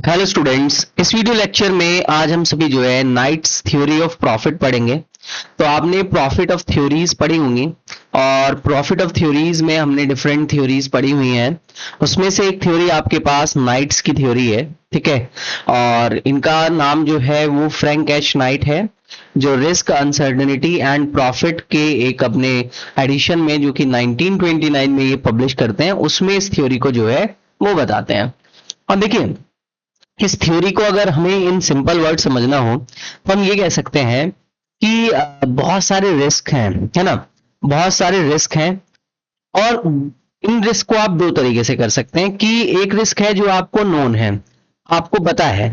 Hello students, इस video lecture में आज हम सभी जो है नाइट्स थ्योरी ऑफ प्रॉफिट पढ़ेंगे। तो आपने प्रॉफिट ऑफ थ्योरीज पढ़ी होंगी और प्रॉफिट ऑफ थ्योरीज में हमने डिफरेंट थ्योरीज पढ़ी हुई हैं। उसमें से एक थ्योरी आपके पास नाइट्स की थ्योरी है, ठीक है। और इनका नाम जो है वो फ्रैंक एच नाइट है, जो रिस्क, अनसर्टेनिटी एंड प्रॉफिट के एक अपने एडिशन में जो कि 1929 में ये पब्लिश करते हैं, उसमें इस थ्योरी को जो है वो बताते हैं। और देखिए, इस थ्योरी को अगर हमें इन सिंपल वर्ड समझना हो तो हम ये कह सकते हैं कि बहुत सारे रिस्क हैं, है ना। बहुत सारे रिस्क हैं और इन रिस्क को आप दो तरीके से कर सकते हैं कि एक रिस्क है जो आपको नोन है, आपको पता है,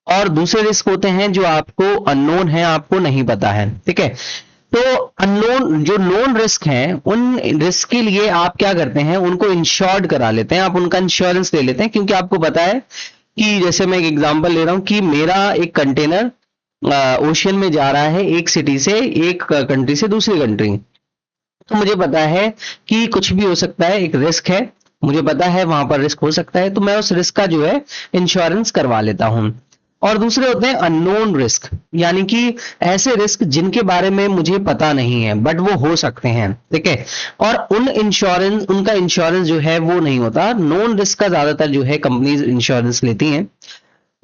और दूसरे रिस्क होते हैं जो आपको अननोन है, आपको नहीं पता है, ठीक है। तो अननोन जो नोन रिस्क हैं, उन रिस्क के लिए आप क्या करते हैं, उनको इंश्योर्ड करा लेते हैं, आप उनका इंश्योरेंस ले लेते हैं, क्योंकि आपको पता है कि जैसे मैं एक एग्जांपल ले रहा हूं कि मेरा एक कंटेनर ओशियन में जा रहा है, एक सिटी से, एक कंट्री से दूसरी कंट्री। तो मुझे पता है कि कुछ भी हो सकता है, एक रिस्क है, मुझे पता है वहां पर रिस्क हो सकता है, तो मैं उस रिस्क का जो है इंश्योरेंस करवा लेता हूं। और दूसरे होते हैं अननोन रिस्क, यानी कि ऐसे रिस्क जिनके बारे में मुझे पता नहीं है बट वो हो सकते हैं, ठीक है। और उनका इंश्योरेंस जो है वो नहीं होता। नोन रिस्क का ज्यादातर जो है कंपनीज इंश्योरेंस लेती हैं।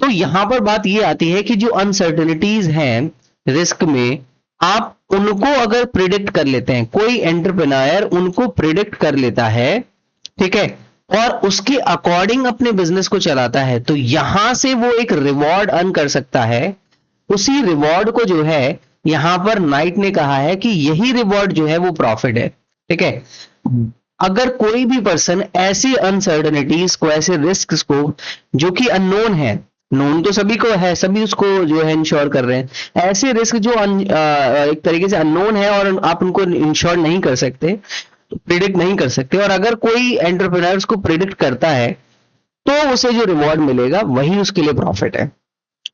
तो यहां पर बात ये आती है कि जो अनसर्टेनिटीज हैं रिस्क में, आप उनको अगर प्रिडिक्ट कर लेते हैं, कोई एंटरप्रेन्योर उनको प्रिडिक्ट कर लेता है, ठीक है, और उसके अकॉर्डिंग अपने बिजनेस को चलाता है, तो यहां से वो एक रिवॉर्ड अर्न कर सकता है। उसी रिवॉर्ड को जो है यहां पर नाइट ने कहा है कि यही रिवॉर्ड जो है वो प्रॉफिट है, ठीक है। अगर कोई भी पर्सन ऐसी अनसर्टेनिटीज को, ऐसे रिस्क को जो कि अननोन है, नोन तो सभी को है, सभी उसको जो है इंश्योर कर रहे हैं, ऐसे रिस्क जो एक तरीके से अननोन है और आप उनको इंश्योर नहीं कर सकते, प्रिडिक्ट नहीं कर सकते, और अगर कोई एंटरप्रेन्योर को प्रिडिक्ट करता है तो उसे जो रिवॉर्ड मिलेगा वही उसके लिए प्रॉफिट है।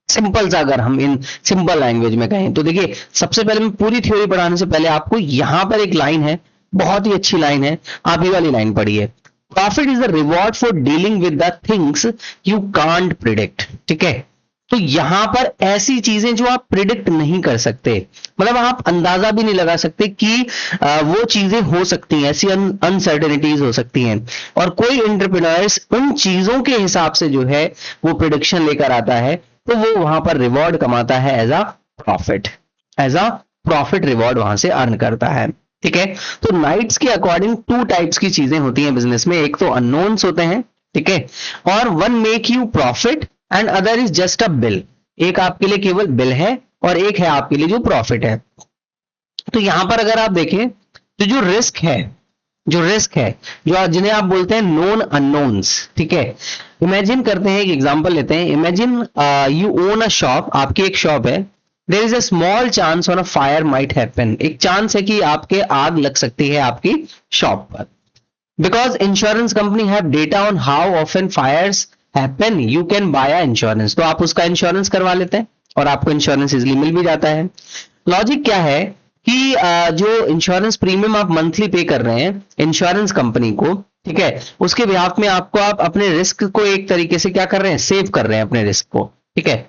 सिंपल सा अगर हम इन सिंपल लैंग्वेज में कहें तो देखिए, सबसे पहले मैं पूरी थ्योरी पढ़ाने से पहले आपको यहां पर एक लाइन है, बहुत ही अच्छी लाइन है, आप ये वाली लाइन पढ़िए। Profit is the reward for dealing with the things you can't predict, ठीक है। तो यहां पर ऐसी चीजें जो आप प्रिडिक्ट नहीं कर सकते, मतलब आप अंदाजा भी नहीं लगा सकते कि वो चीजें हो सकती हैं, ऐसी अनसर्टेनिटीज हो सकती हैं, और कोई एंटरप्रेन्योर्स उन चीजों के हिसाब से जो है वो प्रिडिक्शन लेकर आता है, तो वो वहां पर रिवॉर्ड कमाता है as a profit, as a profit reward वहां से अर्न करता है, ठीक है। तो नाइट्स के अकॉर्डिंग टू टाइप्स की चीजें होती हैं बिजनेस में, एक तो अननोन्स होते हैं, ठीक है, और one make you profit and other is just a bill. एक आपके लिए केवल बिल है और एक है आपके लिए जो प्रॉफिट है। तो यहां पर अगर आप देखें तो जो रिस्क है, जो जिन्हें आप बोलते हैं नोन अननोन्स, ठीक है। इमेजिन करते हैं, एक एग्जांपल लेते हैं। Imagine you own a shop, आपकी एक शॉप है। There is a small chance on a fire might happen, एक चांस है कि आपके आग लग सकती है आपकी शॉप पर। Because insurance company have data on how often fires happen, you can buy insurance. तो आप उसका इंश्योरेंस करवा लेते हैं और आपको इंश्योरेंस इजिली मिल भी जाता है। लॉजिक क्या है कि जो इंश्योरेंस प्रीमियम आप मंथली पे कर रहे हैं इंश्योरेंस कंपनी को, ठीक है, उसके बिहाफ में आप अपने रिस्क को एक तरीके से क्या कर रहे हैं, सेव कर रहे हैं अपने रिस्क को, ठीक है।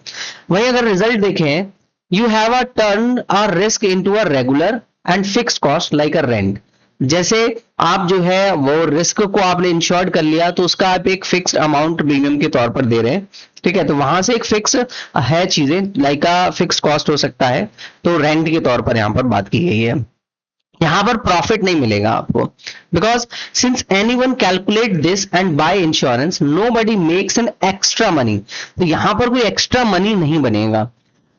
वहीं अगर रिजल्ट देखें, you have a turn a risk into a regular and fixed cost like a rent. जैसे आप जो है वो रिस्क को आपने इंश्योर्ड कर लिया, तो उसका आप एक फिक्स्ड अमाउंट प्रीमियम के तौर पर दे रहे हैं, ठीक है। तो वहां से एक फिक्स है चीजें, लाइक अ फिक्स कॉस्ट हो सकता है, तो रेंट के तौर पर यहां पर बात की गई है। यहां पर प्रॉफिट नहीं मिलेगा आपको, because since any one calculate this and buy insurance nobody makes an extra money. तो यहां पर कोई एक्स्ट्रा मनी नहीं बनेगा।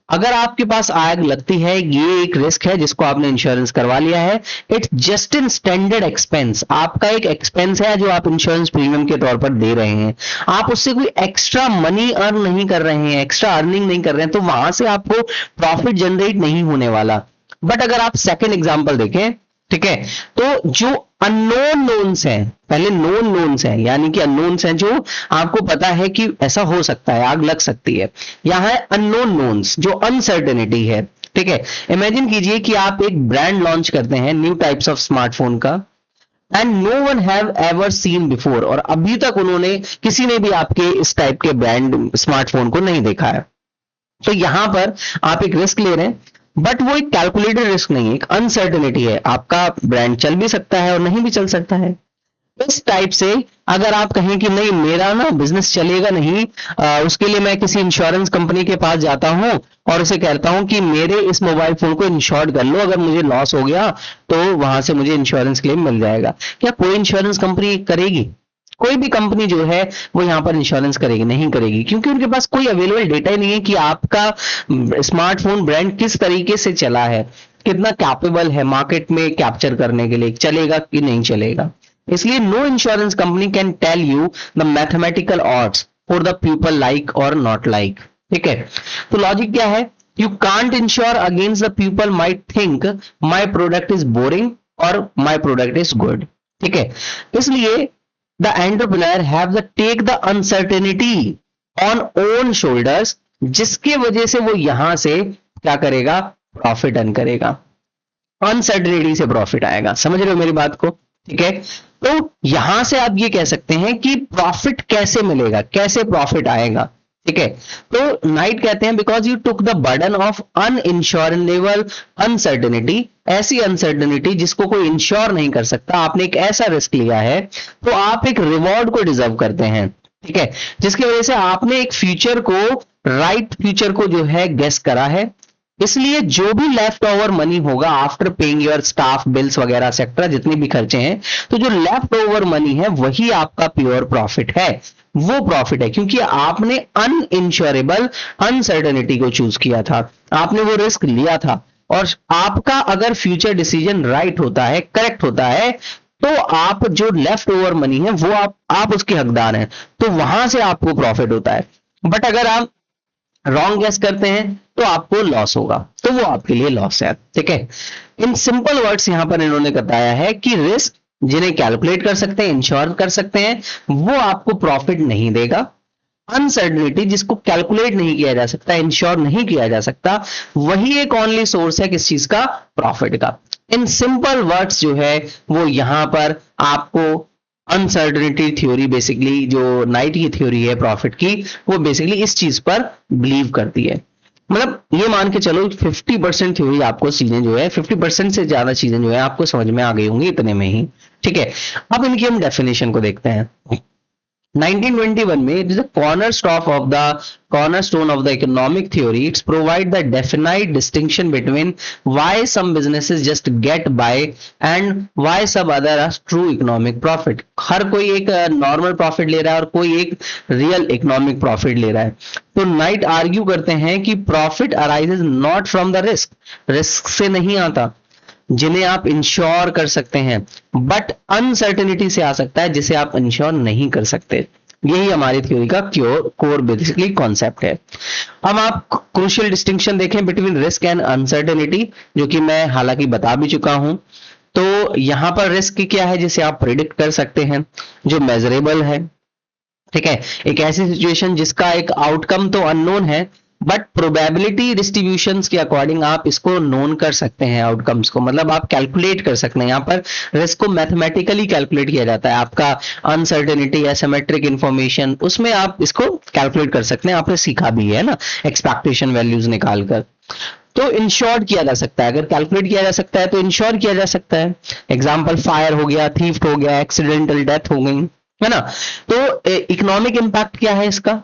अगर आपके पास आग लगती है, ये एक रिस्क है जिसको आपने इंश्योरेंस करवा लिया है, it's just in standard expense, आपका एक एक्सपेंस है जो आप इंश्योरेंस प्रीमियम के तौर पर दे रहे हैं। आप उससे कोई एक्स्ट्रा मनी अर्न नहीं कर रहे हैं, एक्स्ट्रा अर्निंग नहीं कर रहे हैं, तो वहां से आपको प्रॉफिट जनरेट नहीं होने वाला। बट अगर आप सेकेंड एग्जाम्पल देखें, ठीक है, तो जो अननोन नोन्स हैं, पहले नोन नोन्स हैं, यानी कि अननोन्स हैं जो आपको पता है कि ऐसा हो सकता है, आग लग सकती है। यहां है अननोन नोन्स, जो अनसर्टेनिटी है, ठीक है। इमेजिन कीजिए कि आप एक ब्रांड लॉन्च करते हैं न्यू टाइप्स ऑफ स्मार्टफोन का, and no one have ever seen before, और अभी तक उन्होंने किसी ने भी आपके इस टाइप के ब्रांड स्मार्टफोन को नहीं देखा है। तो यहां पर आप एक रिस्क ले रहे हैं, बट वो एक कैलकुलेटेड रिस्क नहीं है, एक अनसर्टेनिटी है। आपका ब्रांड चल भी सकता है और नहीं भी चल सकता है। इस टाइप से अगर आप कहें कि नहीं मेरा ना बिजनेस चलेगा नहीं, उसके लिए मैं किसी इंश्योरेंस कंपनी के पास जाता हूं और उसे कहता हूं कि मेरे इस मोबाइल फोन को इंश्योर्ड कर लो, अगर मुझे लॉस हो गया तो वहां से मुझे इंश्योरेंस क्लेम मिल जाएगा। क्या कोई इंश्योरेंस कंपनी करेगी? कोई भी कंपनी जो है वो यहाँ पर इंश्योरेंस करेगी नहीं करेगी, क्योंकि उनके पास कोई अवेलेबल डेटा ही नहीं है कि आपका स्मार्टफोन ब्रांड किस तरीके से चला है, कितना कैपेबल है मार्केट में कैप्चर करने के लिए, चलेगा कि नहीं चलेगा। इसलिए no insurance company can tell you the mathematical odds for the people like और नॉट लाइक। ठीक है, तो लॉजिक क्या है? You can't insure against the people might think my product is boring और माई प्रोडक्ट इज गुड। ठीक है, इसलिए the entrepreneur have the take the uncertainty on own shoulders, जिसके वजह से वो यहां से क्या करेगा? प्रॉफिट अर्न करेगा, अनसर्टेनिटी से प्रॉफिट आएगा। समझ रहे हो मेरी बात को? ठीक है, तो यहां से आप ये कह सकते हैं कि प्रॉफिट कैसे मिलेगा, कैसे प्रॉफिट आएगा। ठीक है, तो नाइट कहते हैं because you took the burden of uninsurable uncertainty, ऐसी अनसर्टेनिटी जिसको कोई इंश्योर नहीं कर सकता, आपने एक ऐसा रिस्क लिया है, तो आप एक रिवॉर्ड को डिजर्व करते हैं। ठीक है, जिसकी वजह से आपने एक फ्यूचर को, राइट फ्यूचर को जो है गेस करा है। इसलिए जो भी लेफ्ट ओवर मनी होगा after paying your staff bills वगैरह सेक्टर जितने भी खर्चे हैं, तो जो लेफ्ट ओवर मनी है वही आपका प्योर प्रॉफिट है, वो प्रॉफिट है, क्योंकि आपने अनइंश्योरेबल अनसर्टेनिटी को चूज किया था, आपने वो रिस्क लिया था। और आपका अगर फ्यूचर डिसीजन राइट होता है, करेक्ट होता है, तो आप जो लेफ्ट ओवर मनी है वो आप उसके हकदार हैं, तो वहां से आपको प्रॉफिट होता है। बट अगर आप रॉन्ग गेस करते हैं तो आपको लॉस होगा, तो वो आपके लिए लॉस है। ठीक है, इन सिंपल वर्ड्स यहां पर इन्होंने बताया है कि रिस्क जिन्हें कैलकुलेट कर सकते हैं, इंश्योर कर सकते हैं, वो आपको प्रॉफिट नहीं देगा। अनसर्टेनिटी जिसको कैलकुलेट नहीं किया जा सकता, इंश्योर नहीं किया जा सकता, वही एक ओनली सोर्स है किस चीज का? प्रॉफिट का। इन सिंपल वर्ड्स जो है वो यहां पर आपको अनसर्टेनिटी थ्योरी, बेसिकली जो नाइट की थ्योरी है प्रॉफिट की, वो बेसिकली इस चीज पर बिलीव करती है। मतलब ये मान के चलो 50% थ्योरी आपको चीजें जो है 50% से ज्यादा चीजें जो है आपको समझ में आ गई होंगी इतने में ही। ठीक है, अब इनकी हम डेफिनेशन को देखते हैं। 1921 में it is the cornerstone of the economic theory. It's provide the definite distinction between why some businesses just get by and why some other are true economic profit. हर कोई एक नॉर्मल प्रॉफिट ले रहा है और कोई एक रियल इकोनॉमिक प्रॉफिट ले रहा है। तो नाइट आर्ग्यू करते हैं कि profit arises not from the risk, risk से नहीं आता जिन्हें आप इंश्योर कर सकते हैं, बट अनसर्टेनिटी से आ सकता है जिसे आप इंश्योर नहीं कर सकते। यही हमारी थ्योरी का कोर बेसिकली कॉन्सेप्ट है। अब आप क्रूशियल डिस्टिंक्शन देखें बिटवीन रिस्क एंड अनसर्टेनिटी, जो कि मैं हालांकि बता भी चुका हूं। तो यहां पर रिस्क क्या है? जिसे आप प्रिडिक्ट कर सकते हैं, जो मेजरेबल है। ठीक है, एक ऐसी सिचुएशन जिसका एक आउटकम तो अननोन है, बट प्रोबेबिलिटी डिस्ट्रीब्यूशंस के अकॉर्डिंग आप इसको नोन कर सकते हैं, आउटकम्स को, मतलब आप कैलकुलेट कर सकते हैं। यहाँ पर रिस्क को मैथमेटिकली कैलकुलेट किया जाता है, आपका अनसर्टेनिटी, एसिमेट्रिक इंफॉर्मेशन, उसमें आप इसको कैलकुलेट कर सकते हैं। आपने सीखा भी है ना, एक्सपेक्टेशन वैल्यूज निकालकर। तो इंश्योर किया जा सकता है, अगर कैलकुलेट किया जा सकता है तो इंश्योर किया जा सकता है। एग्जाम्पल फायर हो गया, थीफ्ट हो गया, एक्सीडेंटल डेथ हो गई, है ना। तो इकोनॉमिक इंपैक्ट क्या है इसका?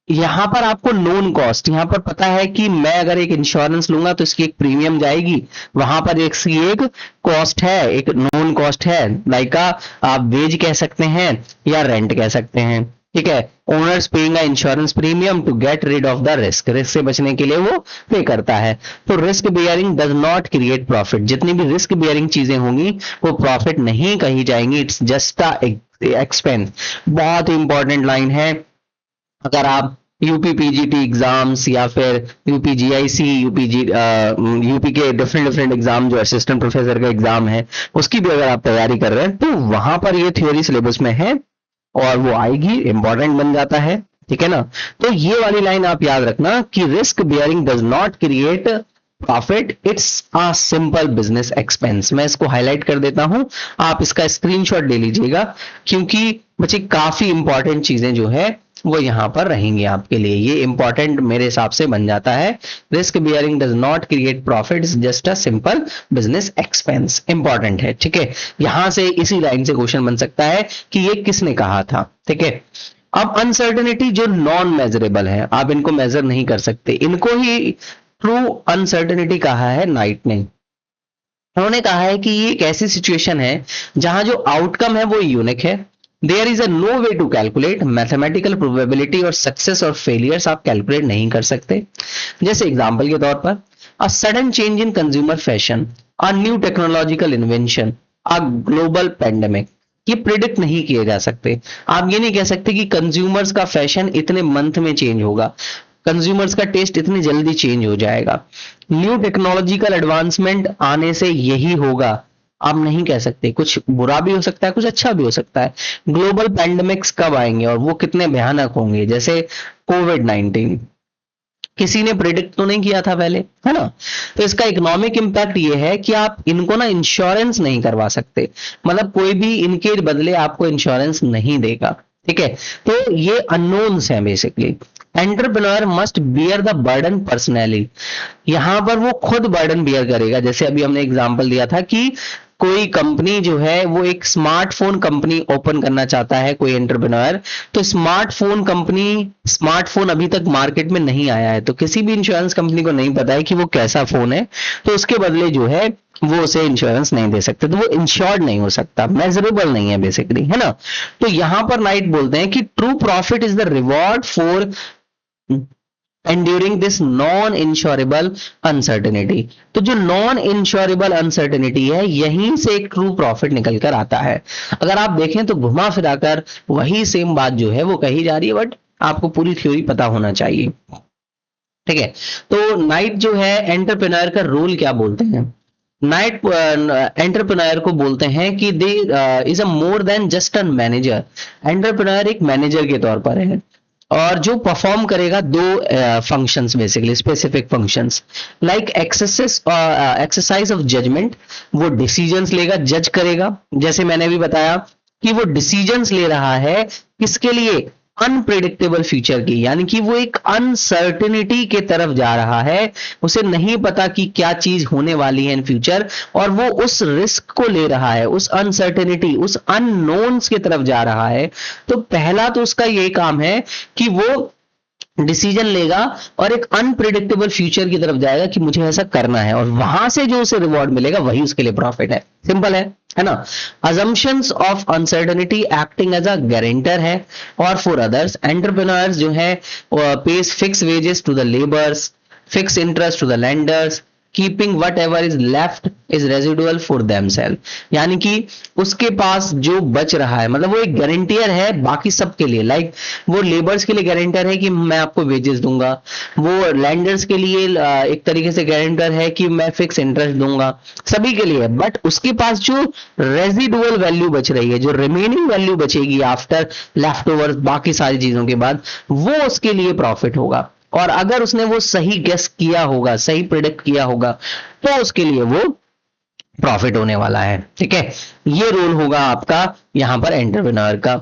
यहां पर आपको नोन कॉस्ट, यहां पर पता है कि मैं अगर एक इंश्योरेंस लूंगा तो इसकी एक प्रीमियम जाएगी, वहां पर इसकी एक कॉस्ट है, एक नोन कॉस्ट है, लाइक आप वेज कह सकते हैं या रेंट कह सकते हैं। ठीक है, owners paying insurance premium to get rid of the risk, risk से बचने के लिए वो पे करता है। तो risk bearing does not create profit, जितनी भी रिस्क बियरिंग चीजें होंगी वो प्रॉफिट नहीं कही जाएंगी, इट्स जस्ट अ एक्सपेंस। बहुत इंपॉर्टेंट लाइन है। अगर आप यूपीपीजीटी एग्जाम्स या फिर यूपीजीआईसी, यूपी के डिफरेंट एग्जाम जो असिस्टेंट प्रोफेसर का एग्जाम है, उसकी भी अगर आप तैयारी कर रहे हैं तो वहां पर ये थ्योरी सिलेबस में है और वो आएगी, इंपॉर्टेंट बन जाता है। ठीक है ना, तो ये वाली लाइन आप याद रखना कि risk bearing does not create profit it's a simple business expense. मैं इसको हाईलाइट कर देता हूं, आप इसका स्क्रीनशॉट ले लीजिएगा, क्योंकि बच्चे काफी इंपॉर्टेंट चीजें जो है वो यहां पर रहेंगी आपके लिए। ये इंपॉर्टेंट मेरे हिसाब से बन जाता है। Risk bearing does not create profit, it's just a simple business expense. Important है, ठीक है। यहां से इसी लाइन से क्वेश्चन बन सकता है कि ये किसने कहा था, ठीक है। अब अनसर्टेनिटी जो नॉन मेजरेबल है, आप इनको मेजर नहीं कर सकते, इनको ही ट्रू अनसर्टेनिटी कहा है नाइट ने। उन्होंने कहा है कि ये एक ऐसी सिचुएशन है जहां जो आउटकम है वो यूनिक है। There is a no way to calculate mathematical probability और सक्सेस और फेलियर्स आप कैलकुलेट नहीं कर सकते। जैसे एग्जांपल के तौर पर a sudden change in consumer fashion, a new technological invention, a global pandemic, ये प्रिडिक्ट नहीं किए जा सकते। आप ये नहीं कह सकते कि कंज्यूमर्स का फैशन इतने मंथ में चेंज होगा, कंज्यूमर्स का टेस्ट इतनी जल्दी चेंज हो जाएगा, न्यू टेक्नोलॉजिकल एडवांसमेंट आने से यही होगा, आप नहीं कह सकते। कुछ बुरा भी हो सकता है, कुछ अच्छा भी हो सकता है। ग्लोबल पैंडेमिक्स कब आएंगे और वो कितने भयानक होंगे, जैसे कोविड-19 किसी ने प्रिडिक्ट तो नहीं किया था पहले, है ना। तो इसका इकोनॉमिक इंपैक्ट ये है कि आप इनको ना इंश्योरेंस नहीं करवा सकते, मतलब कोई भी इनके बदले आपको इंश्योरेंस नहीं देगा, ठीक है। तो ये अननोन्स है basically. Entrepreneur must bear the burden personally, यहां पर वो खुद बर्डन बियर करेगा। जैसे अभी हमने एग्जांपल दिया था कि कोई कंपनी जो है वो एक स्मार्टफोन कंपनी ओपन करना चाहता है, कोई एंटरप्रेन्योर, तो स्मार्टफोन कंपनी, स्मार्टफोन अभी तक मार्केट में नहीं आया है, तो किसी भी इंश्योरेंस कंपनी को नहीं पता है कि वो कैसा फोन है, तो उसके बदले जो है वो उसे इंश्योरेंस नहीं दे सकते, तो वो इंश्योर्ड नहीं हो सकता, मेजरेबल नहीं है बेसिकली, है ना। तो यहां पर नाइट बोलते हैं कि true profit is the reward for enduring this non insurable uncertainty. तो जो नॉन इंश्योरेबल अनसर्टेनिटी है, यहीं से एक ट्रू प्रॉफिट निकल कर आता है। अगर आप देखें तो घुमा फिराकर वही सेम बात जो है वो कही जा रही है, बट आपको पूरी थ्योरी पता होना चाहिए, ठीक है। तो नाइट जो है एंटरप्रेन्योर का रोल क्या बोलते हैं, नाइट एंटरप्रेन्योर को बोलते हैं कि they is a more than just a manager. Entrepreneur एक मैनेजर के तौर पर है और जो परफॉर्म करेगा दो functions, basically specific functions, like exercise of judgement, वो डिसीजंस लेगा, जज करेगा। जैसे मैंने अभी बताया कि वो डिसीजंस ले रहा है किसके लिए, अनप्रिडिक्टेबल फ्यूचर की, यानी कि वो एक अनसर्टेनिटी के तरफ जा रहा है, उसे नहीं पता कि क्या चीज होने वाली है इन फ्यूचर, और वो उस रिस्क को ले रहा है, उस अनसर्टेनिटी, उस अननोन्स की तरफ जा रहा है। तो पहला तो उसका ये काम है कि वो डिसीजन लेगा और एक अनप्रिडिक्टेबल फ्यूचर की तरफ जाएगा कि मुझे ऐसा करना है, और वहां से जो उसे रिवॉर्ड मिलेगा वही उसके लिए प्रॉफिट है। सिंपल है ना। Assumptions of uncertainty acting as a guarantor है, और फॉर अदर्स एंटरप्रेन्योर्स जो है pays fix wages to the labours, fix interest to the lenders, keeping whatever is left is residual for themself, यानी कि उसके पास जो बच रहा है, मतलब वो एक गारंटियर है बाकी सबके लिए। लाइक वो लेबर्स के लिए गारंटर है कि मैं आपको वेजेस दूंगा, वो लैंडर्स के लिए एक तरीके से गारंटर है कि मैं फिक्स इंटरेस्ट दूंगा, सभी के लिए। बट उसके पास जो रेजिडुअल वैल्यू बच रही है, जो रिमेनिंग वैल्यू बचेगी आफ्टर लेफ्ट ओवर, बाकी सारी चीजों के बाद, वो उसके लिए प्रॉफिट होगा। और अगर उसने वो सही गेस किया होगा, सही प्रिडिक्ट किया होगा, तो उसके लिए वो प्रॉफिट होने वाला है, ठीक है। ये रोल होगा आपका यहां पर एंटरप्रेन्योर का।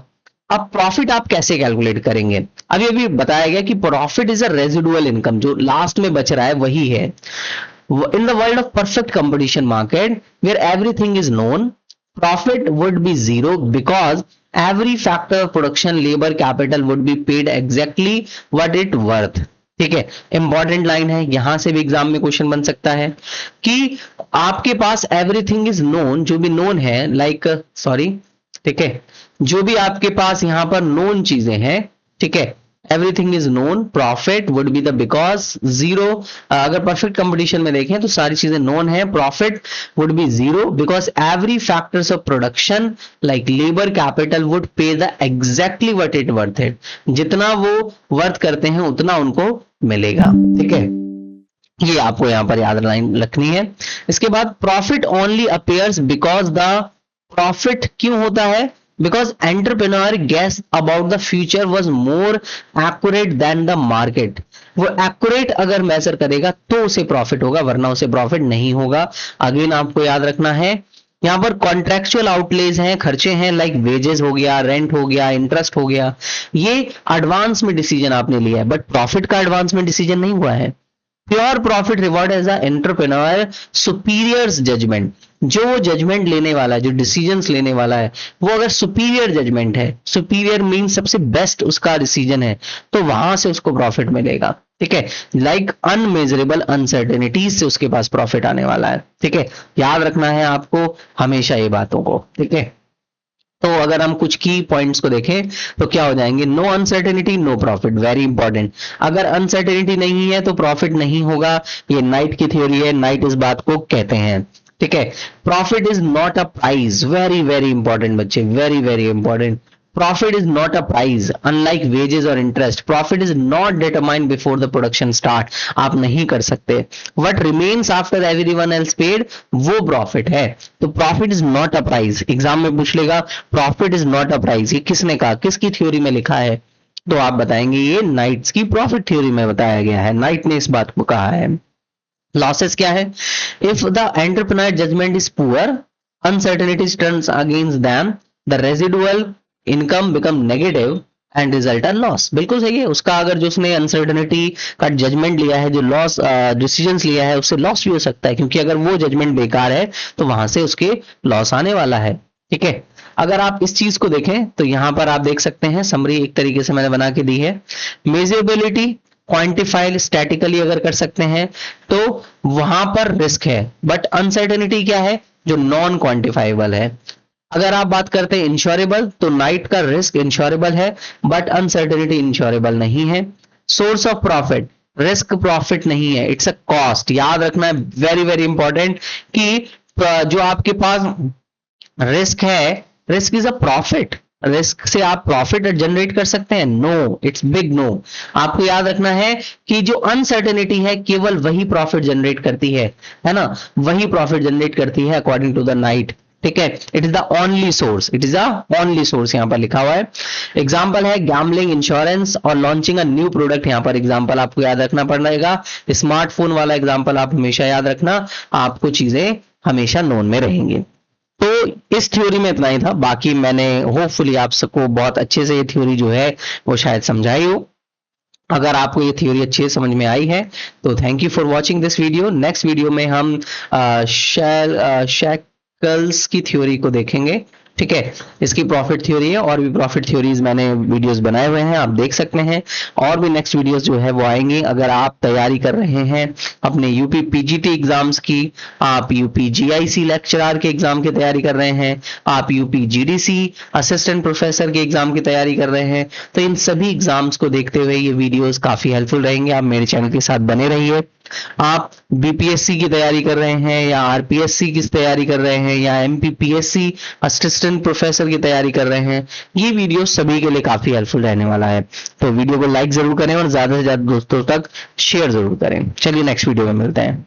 अब प्रॉफिट आप कैसे कैलकुलेट करेंगे, अभी अभी बताया गया कि profit is a residual income, जो लास्ट में बच रहा है वही है। In the world of perfect competition market where everything is known, profit would be zero because every factor of production labor capital would be paid exactly what it worth, ठीक है। Important line है, यहां से भी exam में question बन सकता है कि आपके पास एवरीथिंग इज नोन, जो भी नोन है, लाइक सॉरी, ठीक है, जो भी आपके पास यहां पर नोन चीजें हैं, ठीक है, everything is known, profit would be the because zero. अगर परफेक्ट कंपटीशन में देखें तो सारी चीजें नोन है, profit would be zero because every factors of production like labour capital would pay the exactly what it worth it, जितना वो worth करते हैं उतना उनको मिलेगा, ठीक है। ये आपको यहां पर याद लाइन रखनी है। इसके बाद profit only appears because the, profit क्यों होता है, because entrepreneur guess about the future was more accurate than the market, वो एक्यूरेट अगर मेजर करेगा तो उसे प्रॉफिट होगा, वरना उसे प्रॉफिट नहीं होगा। अगेन आपको याद रखना है, यहाँ पर कॉन्ट्रेक्चुअल आउटलेज हैं, खर्चे हैं, लाइक वेजेस हो गया, रेंट हो गया, इंटरेस्ट हो गया, ये एडवांस में डिसीजन आपने लिया है, बट प्रॉफिट का एडवांस में डिसीजन नहीं हुआ है। Pure profit reward as a entrepreneur superiors judgment, जो जजमेंट लेने वाला है, जो डिसीजंस लेने वाला है, वो अगर सुपीरियर जजमेंट है, सुपीरियर मीन सबसे बेस्ट उसका डिसीजन है, तो वहां से उसको प्रॉफिट मिलेगा। ठीक है, लाइक अनमेजरेबल अनसर्टेनिटीज से उसके पास प्रॉफिट आने वाला है। ठीक है, याद रखना है आपको हमेशा ये बातों को। ठीक है, तो अगर हम कुछ की पॉइंट्स को देखें तो क्या हो जाएंगे, no uncertainty no profit, very important. अगर अनसर्टेनिटी नहीं है तो प्रॉफिट नहीं होगा, ये नाइट की थ्योरी है, नाइट इस बात को कहते हैं। ठीक है, profit is not a price, very very important बच्चे, very very important. Profit is not a price, unlike wages और interest, profit is not determined before the production start, आप नहीं कर सकते। What remains after everyone else paid, वो profit है। तो profit is not a price, exam में पूछ लेगा profit is not a price, ये किसने कहा, किसकी थ्योरी में लिखा है, तो आप बताएंगे ये नाइट्स की प्रॉफिट थ्योरी में बताया गया है, नाइट ने इस बात को कहा है। लॉसेस क्या है, if the entrepreneur judgment is poor, uncertainties turns against them, the residual income become negative and result an loss. बिल्कुल सही है, उसका अगर जो उसने अनसर्टेनिटी का जजमेंट लिया है, जो लॉस डिसीजंस लिया है, उससे लॉस भी हो सकता है, क्योंकि अगर वो जजमेंट बेकार है तो वहां से उसके लॉस आने वाला है। ठीक है, अगर आप इस चीज को देखें तो यहां पर आप देख सकते हैं, समरी एक तरीके से मैंने बना के दी है, मेजरेबिलिटी क्वांटिफाइड स्टैटिकली अगर कर सकते हैं तो वहां पर रिस्क है, बट अनसर्टेनिटी क्या है, जो नॉन क्वांटिफाइबल है। अगर आप बात करते हैं इंश्योरेबल, तो नाइट का रिस्क इंश्योरेबल है, बट अनसर्टेनिटी इंश्योरेबल नहीं है। Source of profit, risk profit नहीं है, इट्स अ कॉस्ट। याद रखना है, वेरी वेरी इंपॉर्टेंट, कि जो आपके पास रिस्क है, risk is a profit, risk से आप प्रॉफिट जनरेट कर सकते हैं, नो, इट्स बिग नो। आपको याद रखना है कि जो अनसर्टेनिटी है केवल वही प्रॉफिट जनरेट करती है ना, वही प्रॉफिट जनरेट करती है अकॉर्डिंग टू द नाइट। ठीक है, it is the only source, it is the only source, यहां पर लिखा हुआ है। एग्जाम्पल है गैम्बलिंग, इंश्योरेंस और लॉन्चिंग अ न्यू प्रोडक्ट, यहां पर एग्जाम्पल आपको याद रखना पड़ेगा। स्मार्टफोन वाला एग्जाम्पल आप हमेशा याद रखना, आपको चीजें हमेशा नोन में रहेंगी। तो इस थ्योरी में इतना ही था, बाकी मैंने होपफुली आप सबको बहुत अच्छे से ये थ्योरी जो है वो शायद समझाई हो। अगर आपको ये थ्योरी अच्छे से समझ में आई है तो thank you for watching this video. Next video में हम शैकल्स की थ्योरी को देखेंगे। ठीक है, इसकी प्रॉफिट थ्योरी है, और भी प्रॉफिट थ्योरीज मैंने वीडियोस बनाए हुए हैं, आप देख सकते हैं। और भी नेक्स्ट वीडियोस जो है वो आएंगी। अगर आप तैयारी कर रहे हैं अपने यूपी पीजीटी एग्जाम्स की, आप यूपी जीआईसी लेक्चरर के एग्जाम की तैयारी कर रहे हैं, आप यूपी जीडीसी असिस्टेंट प्रोफेसर के एग्जाम की तैयारी कर रहे हैं, तो इन सभी एग्जाम्स को देखते हुए ये वीडियोस काफी हेल्पफुल रहेंगे। आप मेरे चैनल के साथ बने रहिए। आप बीपीएससी की तैयारी कर रहे हैं, या आरपीएससी की तैयारी कर रहे हैं, या एमपीपीएससी असिस्टेंट प्रोफेसर की तैयारी कर रहे हैं, ये वीडियो सभी के लिए काफी हेल्पफुल रहने वाला है। तो वीडियो को लाइक जरूर करें और ज्यादा से ज्यादा दोस्तों तक शेयर जरूर करें। चलिए नेक्स्ट वीडियो में मिलते हैं।